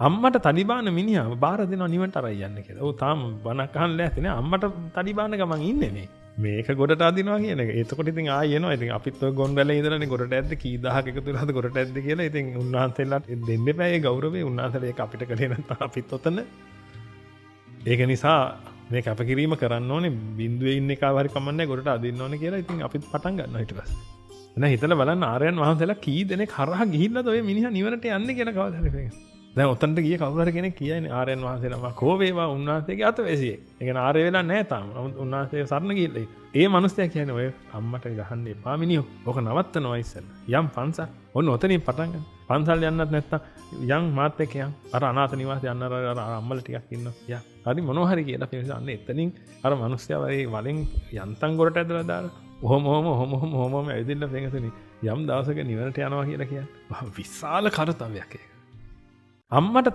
අම්මට තඩි බාන මිනිහා බාර දෙනවා නිවන්ට අරයි යන්න කියලා. ඔව් තාම බණක් අහන්න ලෑස්ති නෑ. අම්මට තඩි බාන ගමන් ඉන්නේ මේ. මේක ගොඩට අදිනවා කියන එක. එතකොට ඉතින් ආයෙ එනවා. ඉතින් අපිත් ඔය ගොන්වැලේ ඉඳලානේ ගොඩට ඇද්ද කී දහහක් එකතු වෙලාද ගොඩට ඇද්ද කියලා. ඉතින් උන්වහන්සේලාට දෙන්න එපා ඒ ගෞරවය. උන්වහන්සේලා ඒක අපිට කලේ නැත්නම් අපිත් ඔතන. ඒක නිසා මේ කැපකිරීම කරන්න ඕනේ. බින්දුවේ ඉන්න එකව හරි කමන්නේ ගොඩට අදින්න ඕනේ කියලා. ඉතින් අපිත් පටන් ගන්නවා ඊට පස්සේ. එහෙනම් හිතලා බලන්න ආර්යයන් වහන්සේලා කී දෙනෙක් හරහා ගිහිල්ලාද ඔය මිනිහා නිවනට යන්නේ කියලා කවදාද හරි. දැන් ඔතනට ගිය කවුරු හරි කෙනෙක් කියයිනේ ආර්යයන් වහන්සේලා කෝ වේවා උන්වහන්සේගේ අතවැසියෙක්. ඒ කියන්නේ ආර්ය වෙලා නැහැ තාම. උන්වහන්සේ සරණ ගිහිල්ලා. ඒ මනුස්සයා කියන්නේ ඔය අම්මට ගහන්න එපා මිනිහෝ. ඕක නවත්තනවා ඉස්සෙල්ලා. යම් පන්සල්. ඔන්න ඔතනින් පටන් ගන්න. පන්සල් යන්නත් නැත්තම් යම් මාත් එක්ක යම්. අර අනාථ නිවාසය යන්න අර අම්මලා ටිකක් ඉන්නවා. යා. හරි මොනවා හරි කියලා පිළිස අන්න එතනින් අර මනුස්සයා වලින් යන්තම් ගොඩට ඇදලා දාලා. ඔහොම ඇවිදින්න පෙඟසුනි. යම් දවසක නිවනට යනවා කියලා කියන්නේ. විශාල කරතවයක් ඒක. අම්මට